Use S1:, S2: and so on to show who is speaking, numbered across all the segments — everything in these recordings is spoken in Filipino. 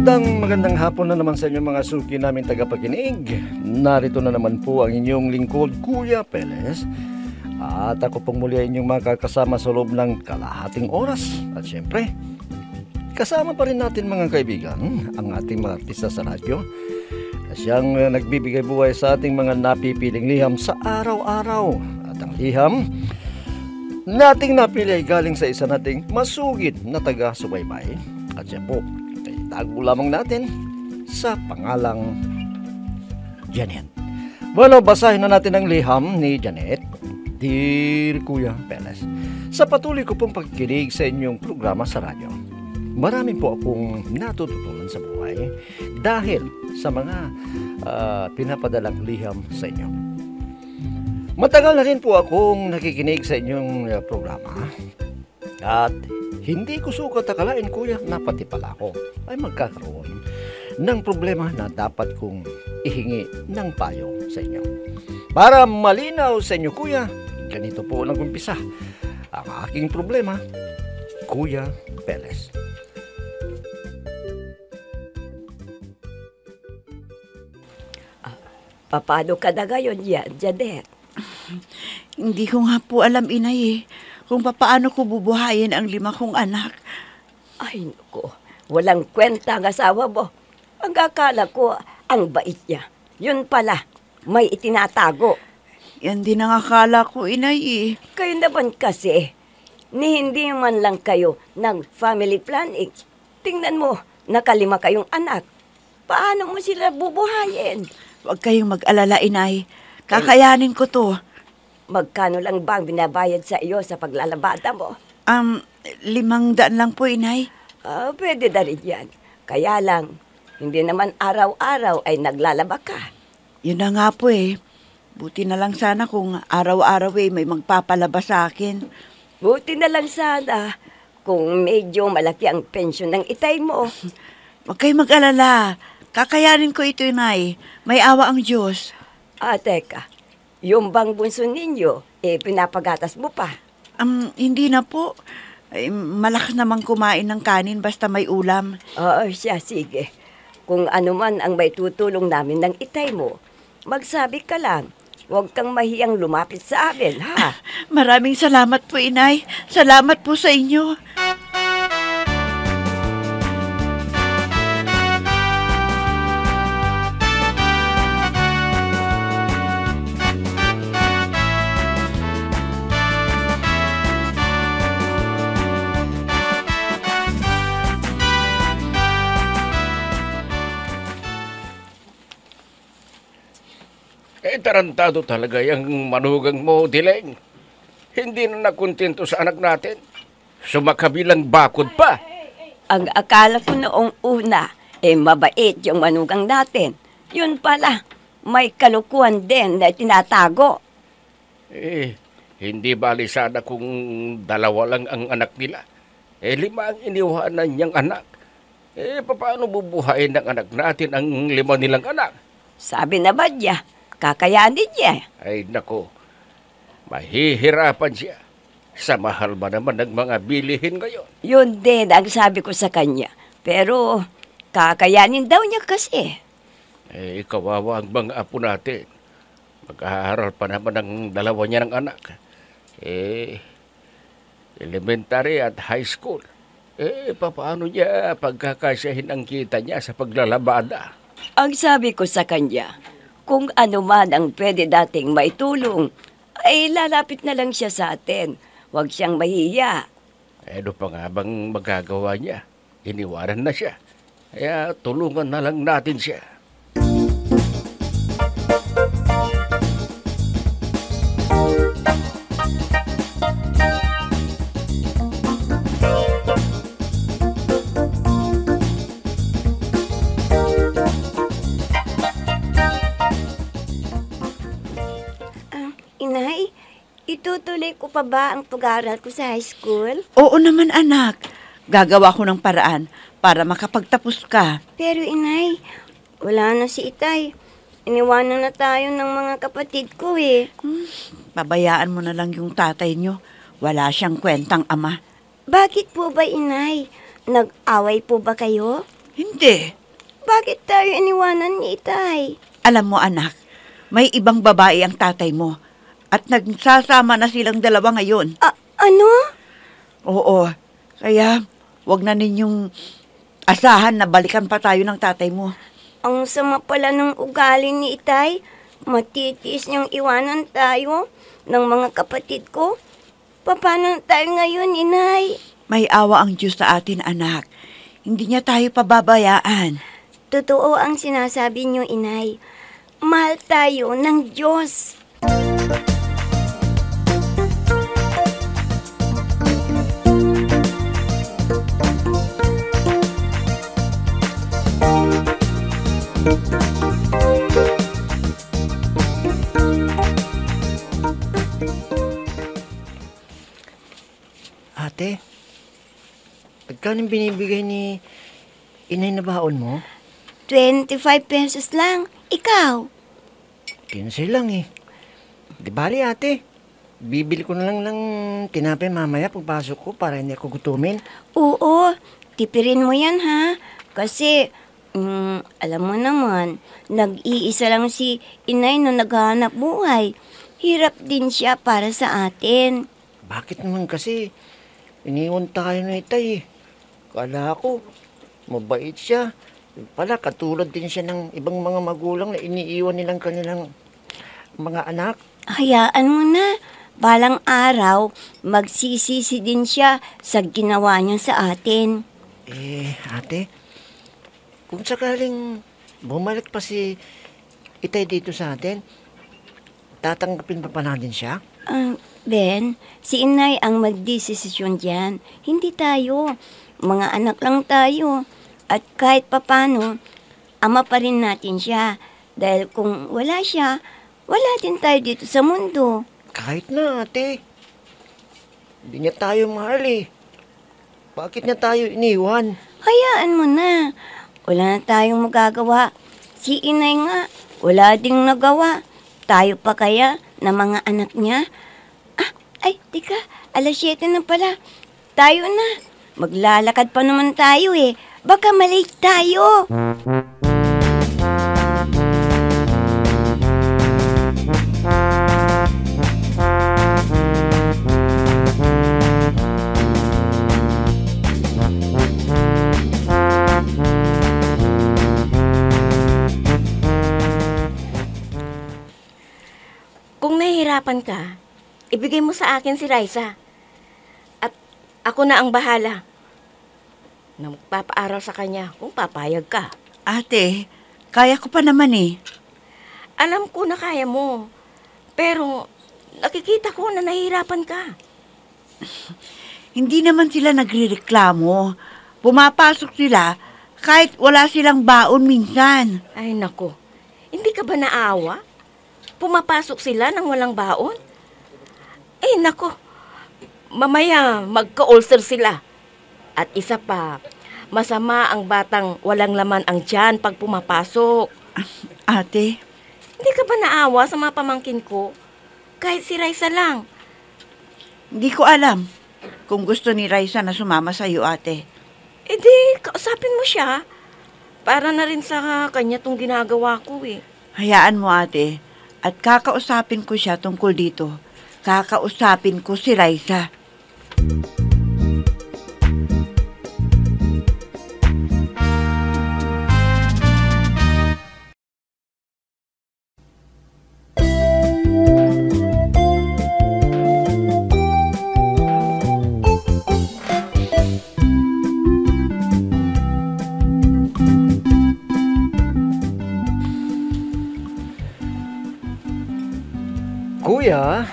S1: Magandang hapon na naman sa inyo mga suki namin tagapakinig. Narito na naman po ang inyong lingkod, Kuya Peles. At ako pong muli ay inyong makakasama sa loob ng kalahating oras. At syempre, kasama pa rin natin mga kaibigan, ang ating mga artista sa radyo. Siyang nagbibigay buhay sa ating mga napipiling liham sa araw-araw. At ang liham nating napili ay galing sa isa nating masugid na taga-subaybay. At siya po, tago lamang natin sa pangalang Janet. Well, basahin na natin ang liham ni Janet. Dear Kuya Peles, sa patuloy ko pong pagkikinig sa inyong programa sa radyo, marami po akong natututunan sa buhay dahil sa mga pinapadalang liham sa inyo. Matagal na rin po akong nakikinig sa inyong programa at hindi ko sukat akalain, Kuya, na pati pala ako ay magkakaroon ng problema na dapat kong ihingi ng payo sa inyo. Para malinaw sa inyo, Kuya, ganito po lang umpisa ang aking problema, Kuya Peles.
S2: Paano ka na ngayon yan, Janet?
S3: Hindi ko nga po alam, inay, kung paano ko bubuhayin ang 5 kong anak.
S2: Ay, naku. Walang kwenta ang asawa mo. Ang akala ko, ang bait niya. Yun pala, may itinatago.
S3: Yan din ang akala ko, inay.
S2: Kayo naman kasi, ni hindi man lang kayo ng family planning. Tingnan mo, 5 kayong anak. Paano mo sila bubuhayin?
S3: Huwag kayong mag-alala, inay. Kakayanin ko to.
S2: Magkano lang bang binabayad sa iyo sa paglalabada mo?
S3: 500 lang po, inay.
S2: Pwede na rin yan. Kaya lang, hindi naman araw-araw ay naglalaba ka.
S3: Yun na nga po eh. Buti na lang sana kung araw-araw may magpapalaba sa akin.
S2: Buti na lang sana kung medyo malaki ang pensyon ng itay mo.
S3: Huwag kayong mag-alala. Kakayanin ko ito, inay. May awa ang Diyos.
S2: Teka. Yung bang bunso ninyo, pinapagatas mo pa?
S3: Hindi na po. Malakas namang kumain ng kanin basta may ulam.
S2: Siya, sige. Kung ano man ang may tutulong namin ng itay mo, magsabi ka lang. Huwag kang mahiyang lumapit sa amin, ha?
S3: Maraming salamat po, inay. Salamat po sa inyo.
S4: Tarantado talaga yung manugang mo, Dileng. Hindi na nakontento sa anak natin. Sumakabilang bakod pa.
S2: Ang akala ko noong una, mabait yung manugang natin. Yun pala, may kalukuhan din na tinatago.
S4: Hindi bali sana kung 2 lang ang anak nila. 5 ang iniwanan niyang anak. Paano bubuhayin ng anak natin ang 5 nilang anak?
S2: Sabi na ba niya? Kakayanin niya.
S4: Ay nako, mahihirapan siya. Sa mahal ba naman ng mga bilihin ngayon?
S2: Yun din ang sabi ko sa kanya. Pero kakayanin daw niya kasi.
S4: Kawawa ang mga apo natin. Mag-aaral pa naman ang 2 niya ng anak. Elementary at high school. Paano niya pagkakasyahin ang kita niya sa paglalabada?
S2: Ang sabi ko sa kanya, kung ano man ang pwede dating maitulong, ay lalapit na lang siya sa atin. Huwag siyang mahiya.
S4: Ano pa nga bang magagawa niya? Iniwanan na siya. Kaya tulungan na lang natin siya.
S2: Inay, itutuloy ko pa ba ang pag-aaral ko sa high school?
S3: Oo naman, anak. Gagawa ko ng paraan para makapagtapos ka.
S5: Pero inay, wala na si itay. Iniwanan na tayo ng mga kapatid ko eh.
S3: Pabayaan mo na lang yung tatay nyo. Wala siyang kwentang ama.
S5: Bakit po ba inay? Nag-away po ba kayo?
S3: Hindi.
S5: Bakit tayo iniwanan ni Itay?
S3: Alam mo anak, may ibang babae ang tatay mo. At nagsasama na silang dalawa ngayon.
S5: Ano?
S3: Oo, kaya wag na ninyong asahan na balikan pa tayo ng tatay mo.
S5: Ang sama pala ng ugali ni Itay. Matitiis niyang iwanan tayo ng mga kapatid ko. Paano tayo ngayon, Inay?
S3: May awa ang Diyos sa atin, anak. Hindi niya tayo pababayaan.
S5: Totoo ang sinasabi niyo, Inay. Mahal tayo ng Diyos.
S1: Ate, pagkano binibigay ni inay na baon mo?
S5: 25 pesos lang. Ikaw?
S1: 15 lang eh. Di bali ate, bibili ko na lang ng tinapay mamaya pagpasok ko para hindi ako gutumin.
S5: Oo, tipirin mo yan ha. Kasi, alam mo naman, nag-iisa lang si Inay na naghahanap buhay. Hirap din siya para sa atin.
S1: Bakit naman kasi iniwan tayo na itay eh. Kala ko, mabait siya. Pala, katulad din siya ng ibang mga magulang na iniiwan nilang kanilang mga anak.
S5: Hayaan mo na. Balang araw, magsisisi din siya sa ginawa niya sa atin.
S1: Ate, kung sakaling bumalik pa si itay dito sa atin, tatanggapin pa natin siya?
S5: Ben, si Inay ang magdesisyon diyan. Hindi tayo. Mga anak lang tayo. At kahit papano, ama pa rin natin siya. Dahil kung wala siya, wala din tayo dito sa mundo.
S1: Kahit na, ate. Hindi niya tayo mahal eh. Bakit niya tayo iniwan?
S5: Hayaan mo na. Wala na tayong magagawa. Si Inay nga, wala ding nagawa. Tayo pa kaya na mga anak niya? Ay, tika, 7:00 na pala. Tayo na. Maglalakad pa naman tayo eh. Baka malate tayo.
S6: Kung nahihirapan ka, ibigay mo sa akin si Raisa. At ako na ang bahala na magpapaaral sa kanya kung papayag ka.
S3: Ate, kaya ko pa naman eh.
S6: Alam ko na kaya mo, pero nakikita ko na nahihirapan ka.
S3: Hindi naman sila nagrereklamo. Pumapasok sila kahit wala silang baon minsan.
S6: Ay nako, hindi ka ba naawa? Pumapasok sila nang walang baon? Eh nako, mamaya magka-ulcer sila. At isa pa, masama ang batang walang laman ang tiyan pag pumapasok.
S3: Ate,
S6: Hindi ka ba naawa sa mga pamangkin ko? Kahit si Raisa lang.
S3: hindi ko alam kung gusto ni Raisa na sumama sa iyo, ate.
S6: Eh di, kausapin mo siya. Para na rin sa kanya tong ginagawa ko eh.
S3: Hayaan mo, ate. At kakausapin ko siya tungkol dito. Kakausapin ko si Raisa.
S1: Kuya,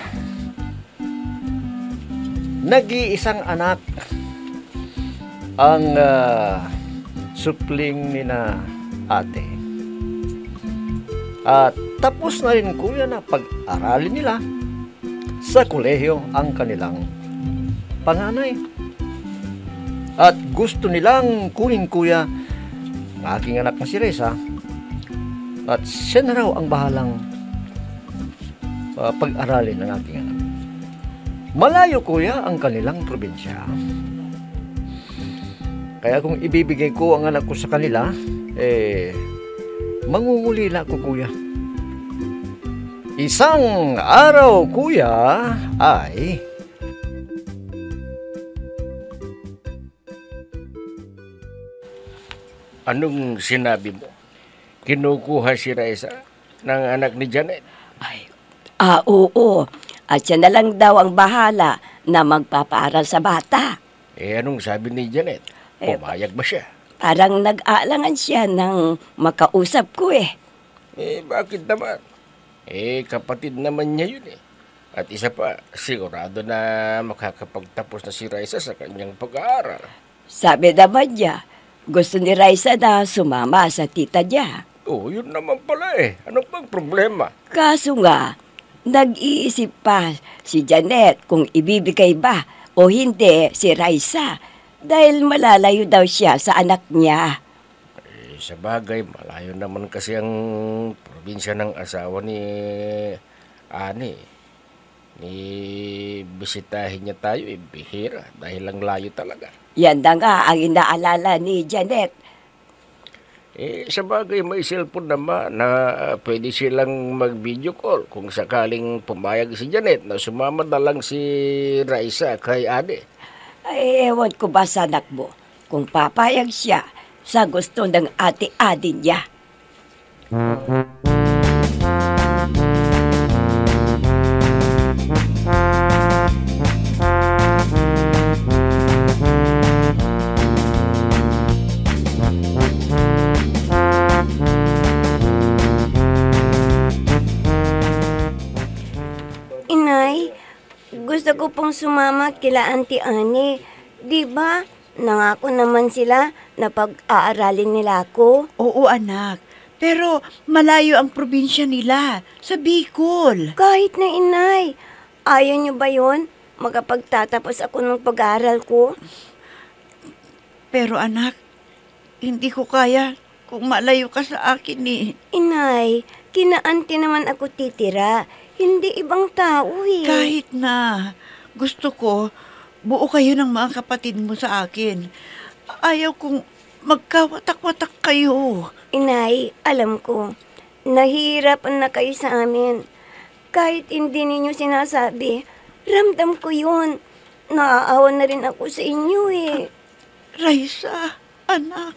S1: nag-iisang anak ang supling ni na ate. At tapos na rin kuya na pag-aralin nila sa kolehiyo ang kanilang panganay. At gusto nilang kunin kuya ang aking anak na si Reza at siya na raw ang bahalang pag-aralin ng aking anak. Malayo kuya ang kanilang probinsya. Kaya kung ibibigay ko ang anak ko sa kanila, mangungulila ko, kuya. Isang araw, kuya, ay...
S4: Anong sinabi mo? Kinukuha si Raisa ng anak ni Janet?
S2: Oo. At siya na lang daw ang bahala na magpapaaral sa bata.
S4: Anong sabi ni Janet? Pumayag ba siya?
S2: Parang nag-aalangan siya ng makausap ko eh.
S4: Bakit naman? Kapatid naman niya yun eh. At isa pa, sigurado na makakapagtapos na si Raisa sa kanyang pag-aaral.
S2: Sabi naman niya, gusto ni Raisa na sumama sa tita niya.
S4: Yun naman pala eh. Ano bang problema?
S2: Kaso nga, nag-iisip pa si Janet kung ibibigay ba o hindi si Raisa dahil malalayo daw siya sa anak niya.
S4: Sa bagay, malayo naman kasi ang probinsya ng asawa ni Ani. Bisitahin niya tayo, bihira, dahil lang layo talaga.
S2: Yan na nga ang inaalala ni Janet.
S4: Sa bagay, may cellphone naman na pwede silang mag-video call kung sakaling pumayag si Janet na sumama na lang si Raisa kay Ani.
S2: Ay, ewan ko ba sa anak mo kung papayag siya sa gusto ng ate-ate niya.
S5: Inay, gusto ko pong sumama kila Auntie Annie. Di ba? Nangako naman sila na pag-aaralin nila ako.
S3: Oo, anak. Pero malayo ang probinsya nila, sa Bicol.
S5: Kahit na inay, ayaw niyo ba yon? Makapagtatapos ako ng pag-aaral ko?
S3: Pero anak, hindi ko kaya kung malayo ka sa akin eh.
S5: Inay, kina Auntie naman ako titira. Hindi ibang tao eh.
S3: Kahit na, gusto ko, buo kayo ng mga kapatid mo sa akin. Ayaw kong magkawatak-watak kayo.
S5: Inay, alam ko, nahihirapan na kayo sa amin. Kahit hindi ninyo sinasabi, ramdam ko yun. Naaawa na rin ako sa inyo eh.
S3: Raisa, anak.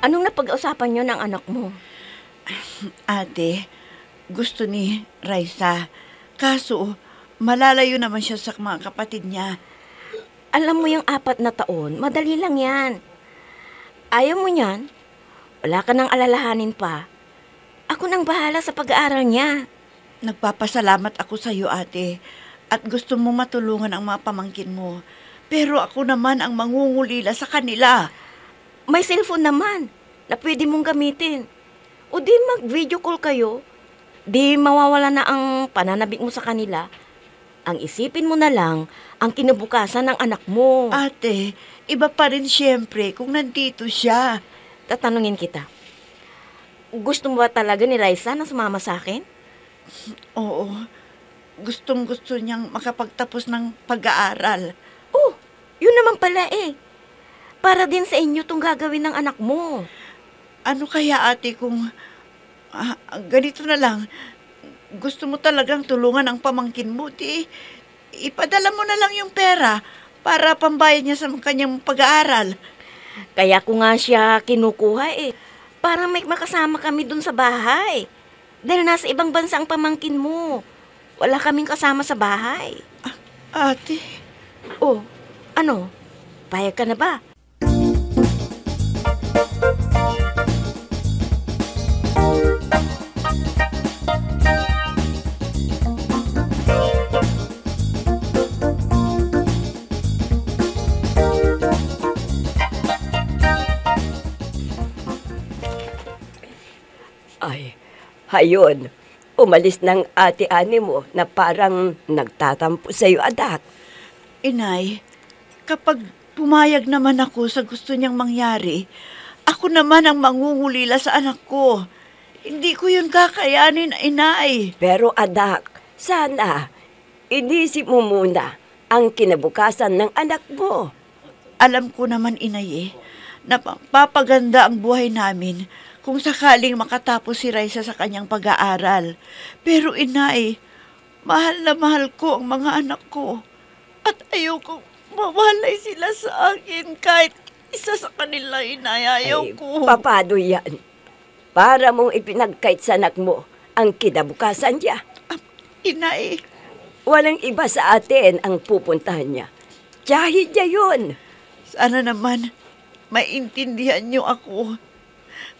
S6: Anong napag-usapan niyo ng anak mo?
S3: Ate, gusto ni Raisa. Kaso, malalayo naman siya sa mga kapatid niya.
S6: Alam mo yung 4 na taon, madali lang yan. Ayaw mo yan? Wala ka nang alalahanin pa. Ako nang bahala sa pag-aaral niya.
S3: Nagpapasalamat ako sa iyo, ate. At gusto mo matulungan ang mga pamangkin mo. Pero ako naman ang mangungulila sa kanila.
S6: May cellphone naman na pwede mong gamitin. O di mag-video call kayo. Di mawawala na ang pananabik mo sa kanila. Ang isipin mo na lang ang kinabukasan ng anak mo.
S3: Ate, iba pa rin siyempre kung nandito siya.
S6: Tatanungin kita. Gusto mo ba talaga ni Raisa na sumama sa akin?
S3: Oo, gustong-gusto niyang makapagtapos ng pag-aaral.
S6: Oh, yun naman pala eh. Para din sa inyo tong gagawin ng anak mo.
S3: Ano kaya ate kung ganito na lang, gusto mo talagang tulungan ang pamangkin mo, ipadala mo na lang yung pera para pambayad niya sa kanyang pag-aaral.
S6: Kaya ko nga siya kinukuha eh. Para may makasama kami dun sa bahay. Dahil nasa ibang bansa ang pamangkin mo. Wala kaming kasama sa bahay.
S3: Ate,
S6: Oh, ano? Payag ka na ba?
S2: Ay, hayon. Umalis ng ate-ani mo na parang nagtatampo sa'yo, anak.
S3: Inay, kapag pumayag naman ako sa gusto niyang mangyari, ako naman ang mangungulila sa anak ko. Hindi ko yun kakayanin, inay.
S2: Pero anak, sana inisip mo muna ang kinabukasan ng anak mo.
S3: Alam ko naman, inay na papaganda ang buhay namin kung sakaling makatapos si Raisa sa kanyang pag-aaral. Pero inay, mahal na mahal ko ang mga anak ko. At ayoko mawalay sila sa akin kahit isa sa kanila, inay. Ayaw ko.
S2: Papado yan? Para mong ipinagkait sa anak mo ang kinabukasan niya.
S3: Inay,
S2: Walang iba sa atin ang pupuntahan niya. Tiyahid niya yun.
S3: sana naman maintindihan niyo ako.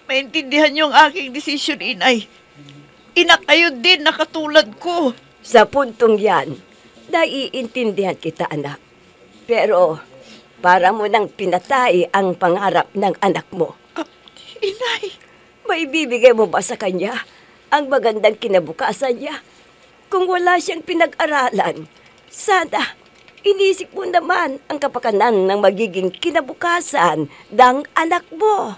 S3: Maintindihan niyo ang aking desisyon, inay. Ina kayo din na katulad ko.
S2: Sa puntong yan, naiintindihan kita, anak. Pero, para mo nang pinatay ang pangarap ng anak mo.
S3: Inay,
S2: Maibibigay mo ba sa kanya ang magandang kinabukasan niya? Kung wala siyang pinag-aralan, sana inisip mo naman ang kapakanan ng magiging kinabukasan ng anak mo.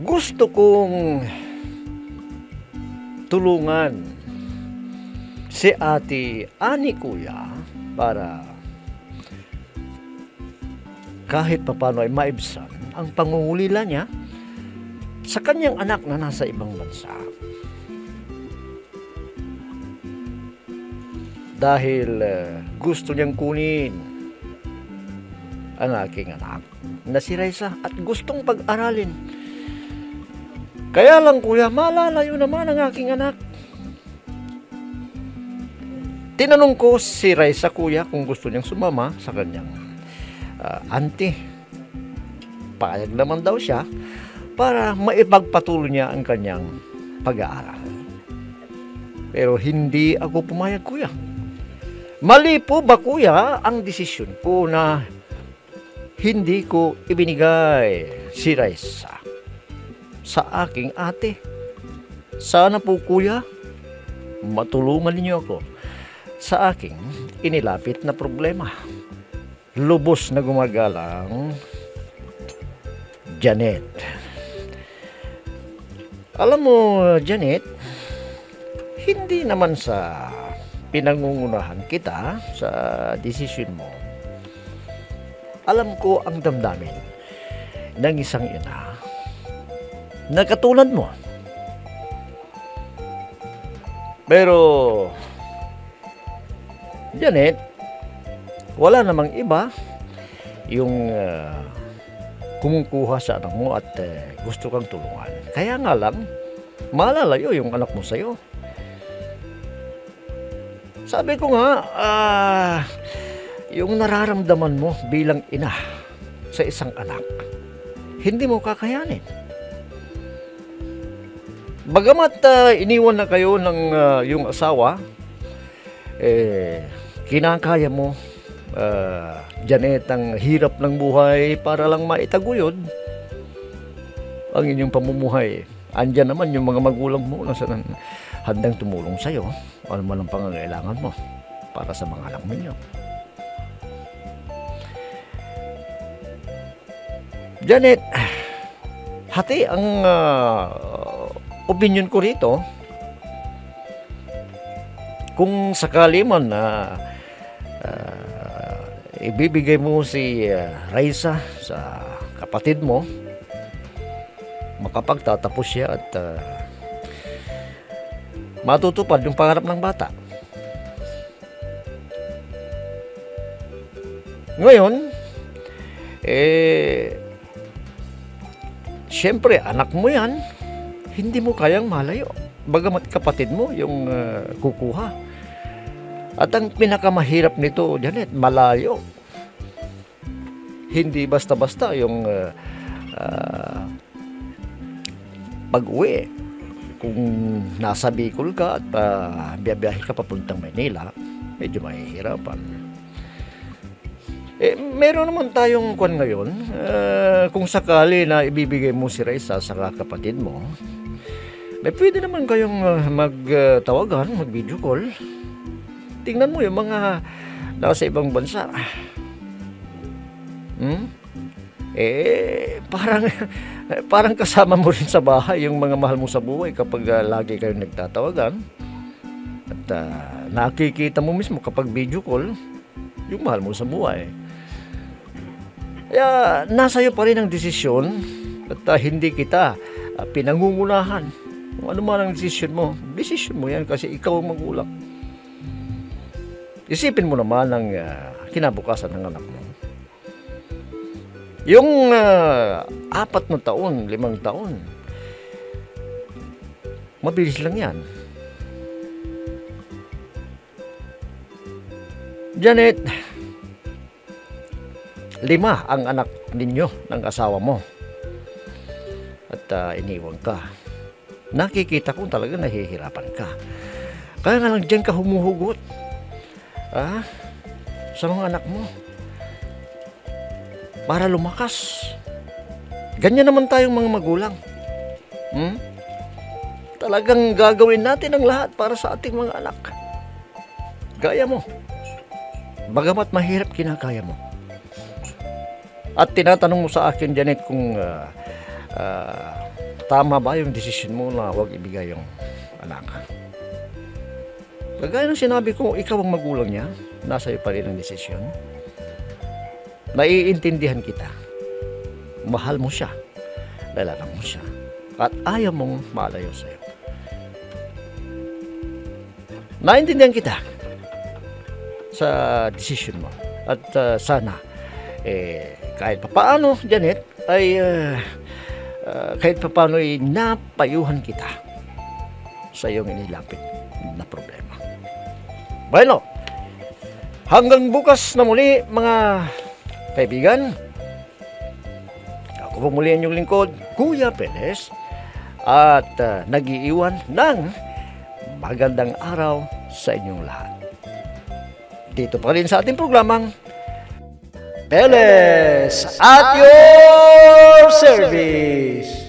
S1: Gusto kong tulungan si Ate Ani, kuya, para kahit papano ay maibsan ang pangungulila niya sa kanyang anak na nasa ibang bansa. Dahil gusto niyang kunin ang aking anak na si Raisa at gustong pag-aralin. Kaya lang, kuya, malalayo naman ang aking anak. Tinanong ko si Raisa, kuya, kung gusto niyang sumama sa kanyang auntie. Payag naman daw siya para maipagpatuloy niya ang kanyang pag-aaral. Pero hindi ako pumayag, kuya. Mali po ba, kuya, ang desisyon ko na hindi ko ibinigay si Raisa sa aking ate? Sana po, kuya, matulungan ninyo ako sa aking inilapit na problema. Lubos na gumagalang Janet. Alam mo, Janet, hindi naman sa pinangungunahan kita sa desisyon mo. Alam ko ang damdamin ng isang ina na katulad mo. Pero, Janet, wala namang iba yung kumukuha sa anak mo at gusto kang tulungan. Kaya nga lang, malalayo yung anak mo sa'yo. Sabi ko nga, yung nararamdaman mo bilang ina sa isang anak, hindi mo kakayanin. Bagamat iniwan na kayo ng yung asawa, kinakaya mo, Janet, ang hirap ng buhay para lang maitaguyod ang inyong pamumuhay. Andyan naman yung mga magulang mo na handang tumulong sa'yo. Ano man ang pangangailangan mo para sa mga anak ninyo. Janet, hati ang opinion ko rito. Kung sakali man na ibibigay mo si Raisa sa kapatid mo, makapagtatapos siya at matutupad yung pangarap ng bata. Ngayon, siyempre, anak mo yan, hindi mo kayang malayo. Bagamat kapatid mo yung kukuha. At ang pinakamahirap nito, Janet, malayo. hindi basta-basta yung pag-uwi. Kung nasa Bicol ka at biyabiyahe ka papuntang Maynila, medyo mahihirapan. Meron naman tayong kwan ngayon, kung sakali na ibibigay mo si Raisa sa kapatid mo, pwede naman kayong magtawagan, mag-video call. Tingnan mo yung mga nasa ibang bansa. Parang kasama mo rin sa bahay yung mga mahal mo sa buhay kapag lagi kayong nagtatawagan. At nakikita mo mismo kapag video call yung mahal mo sa buhay. Kaya nasa iyo pa rin ang desisyon at hindi kita pinangungunahan. Kung ano man ang desisyon mo yan kasi ikaw ang magulang. Isipin mo naman ang kinabukasan ng anak mo. Yung 4 na taon, 5 taon, mabilis lang yan. Janet, 5 ang anak ninyo ng asawa mo. At iniwan ka. Nakikita ko talaga nahihirapan ka. Kaya nga lang dyan ka humuhugot. Sa mga anak mo. Para lumakas. Ganyan naman tayong mga magulang. Talagang gagawin natin ang lahat para sa ating mga anak. Gaya mo. Bagamat mahirap, kinakaya mo. At tinatanong mo sa akin, Janet, kung tama ba yung desisyon mo na huwag ibigay yung anak. Kagaya ng sinabi ko, ikaw ang magulang niya, nasa iyo pa rin ang desisyon. Naiintindihan kita. Mahal mo siya, lalaki mo siya, at ayaw mong malayo sa iyo. Naiintindihan kita sa desisyon mo. At sana, kahit papaano, Janet, ay kahit papaano ay napayuhan kita sa iyong inilapit na problema. Bueno, hanggang bukas na muli mga kaibigan. Ako po muli ang inyong lingkod, Kuya Perez, at nag-iiwan ng magandang araw sa inyong lahat. Dito pa rin sa ating programang Perez at your service.